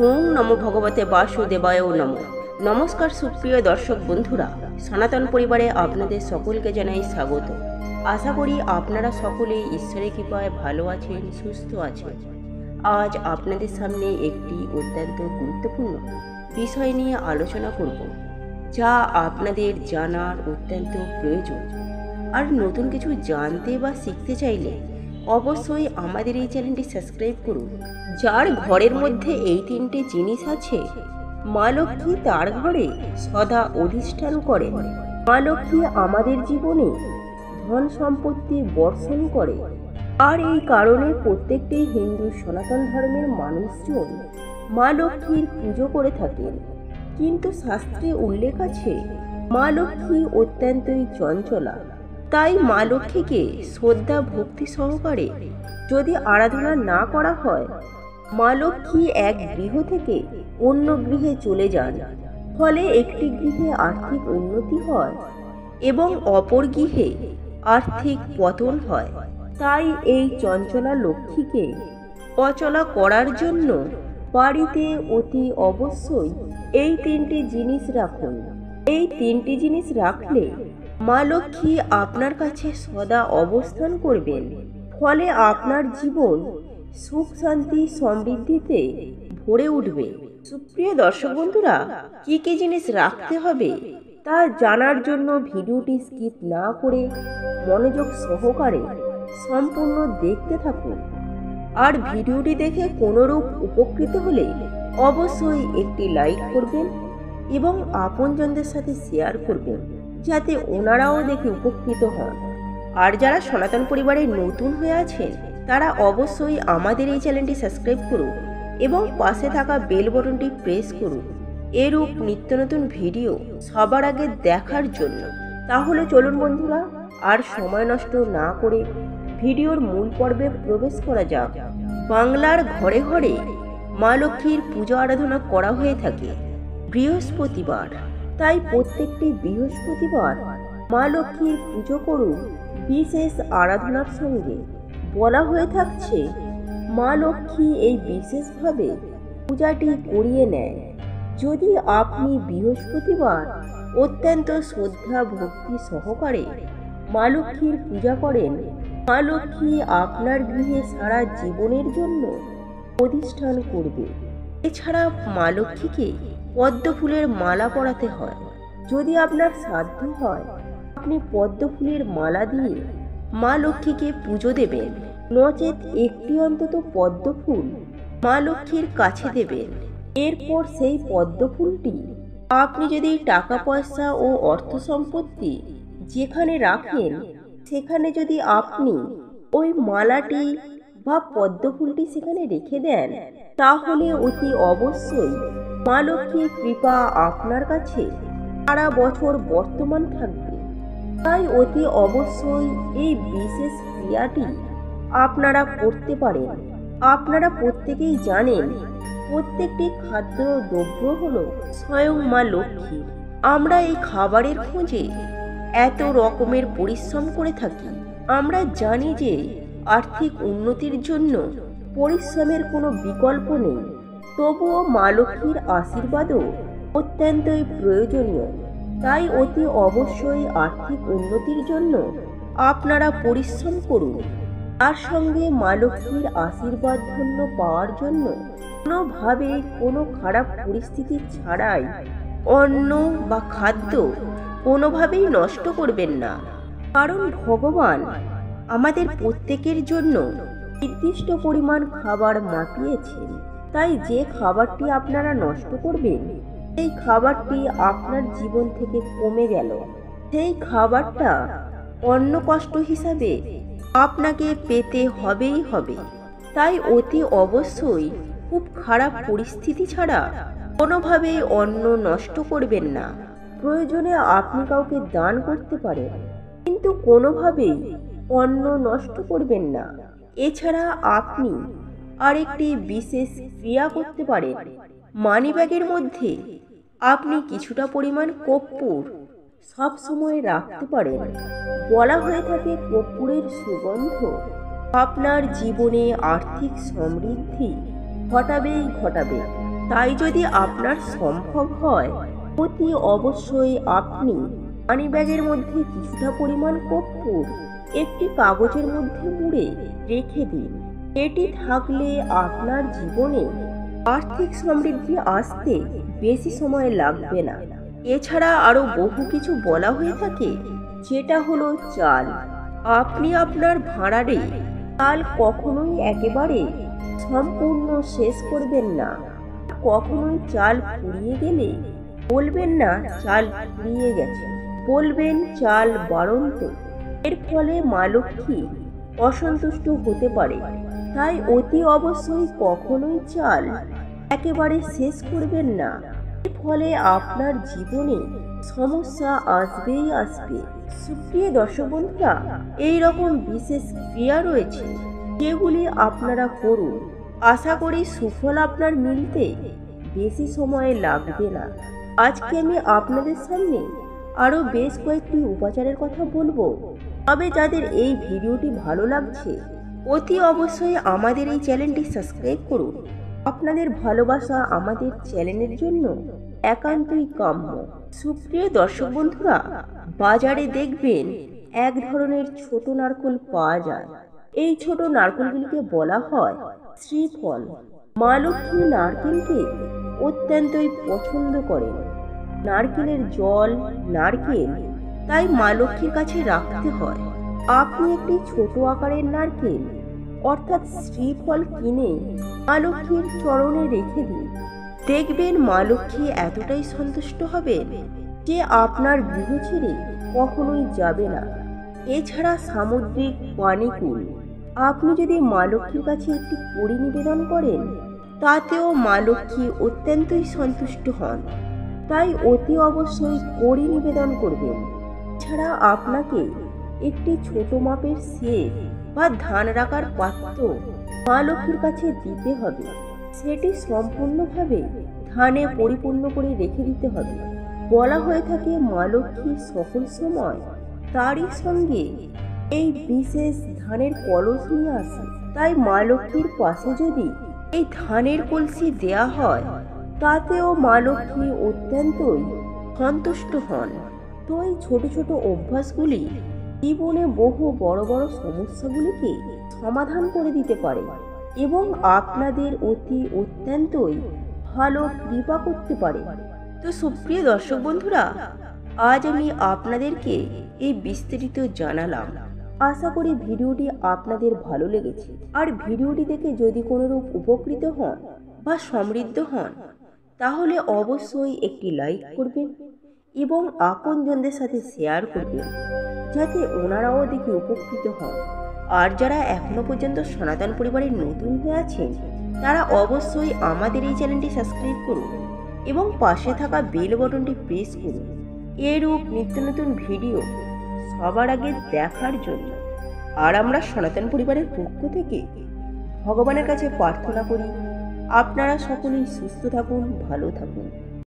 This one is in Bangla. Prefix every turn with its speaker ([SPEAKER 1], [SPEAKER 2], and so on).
[SPEAKER 1] ওং নমো ভগবতে বাসুদেবায় নমঃ। নমস্কার সুপ্রিয় দর্শক বন্ধুরা, সনাতন পরিবারে আপনাদের সকলকে জানাই স্বাগত। আশা করি আপনারা সকলেই ঈশ্বরের কৃপায় ভালো আছেন, সুস্থ আছেন। আজ আপনাদের সামনে একটি অত্যন্ত গুরুত্বপূর্ণ বিষয় নিয়ে আলোচনা করব, যা আপনাদের জানার অত্যন্ত প্রয়োজন। আর নতুন কিছু জানতে বা শিখতে চাইলে অবশ্যই আমাদের এই চ্যানেলটি সাবস্ক্রাইব করুন। যার ঘরের মধ্যে এই তিনটে জিনিস আছে, মা লক্ষ্মী তার ঘরে সদা অধিষ্ঠান করেন। মা লক্ষ্মী আমাদের জীবনে ধন সম্পত্তি বর্ষণ করে। আর এই কারণে প্রত্যেকটি হিন্দু সনাতন ধর্মের মানুষজন মা লক্ষ্মীর পুজো করে থাকেন। কিন্তু শাস্ত্রে উল্লেখ আছে, মা লক্ষ্মী অত্যন্তই চঞ্চলা। তাই মা লক্ষ্মীকে শ্রদ্ধা ভক্তি সহকারে যদি আরাধনা না করা হয়, মা লক্ষ্মী এক গৃহ থেকে অন্য গৃহে চলে যান। ফলে একটি গৃহে আর্থিক উন্নতি হয় এবং অপর গৃহে আর্থিক পতন হয়। তাই এই চঞ্চলা লক্ষ্মীকে অচলা করার জন্য বাড়িতে অতি অবশ্যই এই তিনটি জিনিস রাখুন। এই তিনটি জিনিস রাখলে মা লক্ষ্মী আপনার কাছে সদা অবস্থান করবেন। ফলে আপনার জীবন সুখ শান্তি সমৃদ্ধিতে ভরে উঠবে। সুপ্রিয় দর্শক বন্ধুরা, কি কি জিনিস রাখতে হবে তা জানার জন্য ভিডিওটি স্কিপ না করে মনোযোগ সহকারে সম্পূর্ণ দেখতে থাকুন। আর ভিডিওটি দেখে কোনোরূপ উপকৃত হলে অবশ্যই একটি লাইক করবেন এবং আপনজনদের সাথে শেয়ার করবেন, যাতে ওনারাও দেখে উপকৃত হন। আর যারা সনাতন পরিবারে নতুন হয়ে আছেন, তারা অবশ্যই আমাদের এই চ্যানেলটি সাবস্ক্রাইব করুন এবং পাশে থাকা বেল বাটনটি প্রেস করুন, এরূপ নিত্য নতুন ভিডিও সবার আগে দেখার জন্য। তাহলে চলুন বন্ধুরা, আর সময় নষ্ট না করে ভিডিওর মূল পর্বে প্রবেশ করা যাক। বাংলার ঘরে ঘরে মা লক্ষ্মীর পূজা আরাধনা করা হয়ে থাকে বৃহস্পতিবার। তাই প্রত্যেকটি বৃহস্পতিবার মা লক্ষ্মীর পুজো করুন বিশেষ আরাধনার সঙ্গে। বলা হয়ে থাকছে, মা লক্ষ্মী এই বিশেষভাবে পূজাটি করিয়ে নেয় যদি আপনি বৃহস্পতিবার অত্যন্ত শ্রদ্ধা ভক্তি সহকারে মা লক্ষ্মীর পূজা করেন। মা লক্ষ্মী আপনার গৃহে সারা জীবনের জন্য প্রতিষ্ঠান করবে। এছাড়া মা লক্ষ্মীকে পদ্ম ফুলের মালা পরাতে হয়। যদি আপনার সাধ্য হয়, আপনি পদ্ম ফুলের মালা দিয়ে মা লক্ষ্মীকে পুজো দেবেন। নচেত একটি অন্তত পদ্ম ফুল মা লক্ষ্মীর কাছে দেবেন। এরপর সেই পদ্ম ফুলটি আপনি যদি টাকা পয়সা ও অর্থ সম্পত্তি যেখানে রাখেন, সেখানে যদি আপনি ওই মালাটি বা পদ্ম ফুলটি সেখানে রেখে দেন, তাহলে অতি অবশ্যই মা লক্ষ্মীর কৃপা আপনার কাছে সারা বছর বর্তমান থাকবে। তাই অতি অবশ্যই এই বিশেষ ক্রিয়াটি আপনারা করতে পারেন। আপনারা প্রত্যেকেই জানেন, প্রত্যেকটি খাদ্য দ্রব্য হলো স্বয়ং মা লক্ষ্মীর। আমরা এই খাবারের খোঁজে এত রকমের পরিশ্রম করে থাকি। আমরা জানি যে আর্থিক উন্নতির জন্য পরিশ্রমের কোনো বিকল্প নেই, তবুও মা লক্ষ্মীর আশীর্বাদও অত্যন্তই প্রয়োজনীয়। তাই অতি অবশ্যই আর্থিক উন্নতির জন্য আপনারা পরিশ্রম করুন। তার সঙ্গে মা লক্ষ্মীর আশীর্বাদ ধন্য পাওয়ার জন্য কোনোভাবে কোনো খারাপ পরিস্থিতি ছাড়াই অন্ন বা খাদ্য কোনোভাবেই নষ্ট করবেন না। কারণ ভগবান আমাদের প্রত্যেকের জন্য নির্দিষ্ট পরিমাণ খাবার মাপিয়েছেন। তাই যে খাবারটি আপনারা নষ্ট করবেন, সেই খাবারটি আপনার জীবন থেকে কমে গেল, সেই খাবারটা অন্ন কষ্ট হিসাবে আপনাকে পেতে হবেই হবে। তাই অতি অবশ্যই খুব খারাপ পরিস্থিতি ছাড়া কোনোভাবেই অন্ন নষ্ট করবেন না। প্রয়োজনে আপনি কাউকে দান করতে পারেন, কিন্তু কোনোভাবেই অন্ন নষ্ট করবেন না। এছাড়া আপনি আরেকটি বিশেষ ক্রিয়া করতে পারেন। মানিব্যাগের মধ্যে আপনি কিছুটা পরিমাণ কর্পূর সব সময় রাখতে পারেন। বলা হয়ে থাকে, কর্পূরের সুগন্ধ আপনার জীবনে আর্থিক সমৃদ্ধি ঘটাবেই ঘটাবে। তাই যদি আপনার সম্ভব হয় অতি অবশ্যই আপনি মানিব্যাগের মধ্যে কিছুটা পরিমাণ কর্পূর একটি কাগজের মধ্যে মুড়ে রেখে দিন। এটি থাকলে আপনার জীবনে আর্থিক সমৃদ্ধি আসতে বেশি সময় লাগবে না। এছাড়া আরো বহু কিছু বলা হয়ে থাকে, যেটা হলো চাল। আপনি আপনার ভাঁড়ারে চাল কখনোই একেবারে সম্পূর্ণ শেষ করবেন না। কখনোই চাল ফুরিয়ে গেলে বলবেন না চাল ফুরিয়ে গেছে, বলবেন চাল বাড়ন্ত। এর ফলে মা লক্ষ্মী অসন্তুষ্ট হতে পারে। তাই অতি অবশ্যই কখনোই চাল একেবারে শেষ করবেন না। এর ফলে আপনার জীবনে সমস্যা আসবেই আসবে। সুপ্রিয় দর্শক বন্ধুরা, এইরকম বিশেষ ক্রিয়া রয়েছে যেগুলি আপনারা করুন। আশা করি সুফল আপনার মিলতে বেশি সময় লাগবে না। আজকে আমি আপনাদের সামনে আরো বেশ কয়েকটি উপাচারের কথা বলবো। তবে যাদের এই ভিডিওটি ভালো লাগছে অতি অবশ্যই আমাদের এই চ্যানেলটি সাবস্ক্রাইব করুন। আপনাদের ভালোবাসা আমাদের চ্যানেলের জন্য একান্তই কাম্য। সুপ্রিয় দর্শক বন্ধুরা, বাজারে দেখবেন এক ধরনের ছোট নারকেল পাওয়া যায়। এই ছোট নারকেলগুলিকে বলা হয় শ্রীফল। মা লক্ষ্মী নারকেলকে অত্যন্তই পছন্দ করেন। নারকেলের জল, নারকেল তাই মা লক্ষ্মীর কাছে রাখতে হয়। আপনি একটি ছোট আকারের নারকেল অর্থাৎ শ্রীফল কিনে মা লক্ষ্মীর চরণে রেখে দিন। দেখবেন মা লক্ষ্মী এতটাই সন্তুষ্ট হবেন যে আপনার গৃহ ছেড়ে কখনোই যাবে না। এছাড়া সামুদ্রিক পানিকুল, আপনি যদি মা লক্ষ্মীর কাছে একটি কড়ি নিবেদন করেন তাতেও মা লক্ষ্মী অত্যন্তই সন্তুষ্ট হন। তাই অতি অবশ্যই কড়ি নিবেদন করবেন। এছাড়া আপনাকে একটি ছোট মাপের সেট বা ধান রাখার পাত্র মা লক্ষ্মীর কাছে দিতে হবে। সেটি সম্পূর্ণভাবে ধানে পরিপূর্ণ করে রেখে দিতে হবে। বলা হয়ে থাকে মা লক্ষ্মী সকল সময় তারই সঙ্গে এই বিশেষ ধানের কলস নিয়ে আসে। তাই মা লক্ষ্মীর পাশে যদি এই ধানের কলসি দেয়া হয় তাতেও মা লক্ষ্মী অত্যন্তই সন্তুষ্ট হন। তো এই ছোট ছোট অভ্যাসগুলি জীবনে বহু বড় বড় সমস্যাগুলিকে সমাধান করে দিতে পারে এবং আপনাদের অত্যন্তই ভালো কৃপা করতে পারে। তো সুপ্রিয় দর্শক বন্ধুরা, আজ আমি আপনাদেরকে এই বিস্তারিত জানালাম। আশা করি ভিডিওটি আপনাদের ভালো লেগেছে। আর ভিডিওটি দেখে যদি কোনোরূপ উপকৃত হন বা সমৃদ্ধ হন তাহলে অবশ্যই একটি লাইক করবেন এবং আপনজনদের সাথে শেয়ার করবেন যাতে ওনারাও দেখে উপকৃত হন। আর যারা এখনো পর্যন্ত সনাতন পরিবারের নতুন হয়ে আছেন তারা অবশ্যই আমাদের এই চ্যানেলটি সাবস্ক্রাইব করুন এবং পাশে থাকা বেল বাটনটি প্রেস করুন এরূপ নিত্য নতুন ভিডিও সবার আগে দেখার জন্য। আর আমরা সনাতন পরিবারের পক্ষ থেকে ভগবানের কাছে প্রার্থনা করি আপনারা সকলেই সুস্থ থাকুন, ভালো থাকুন।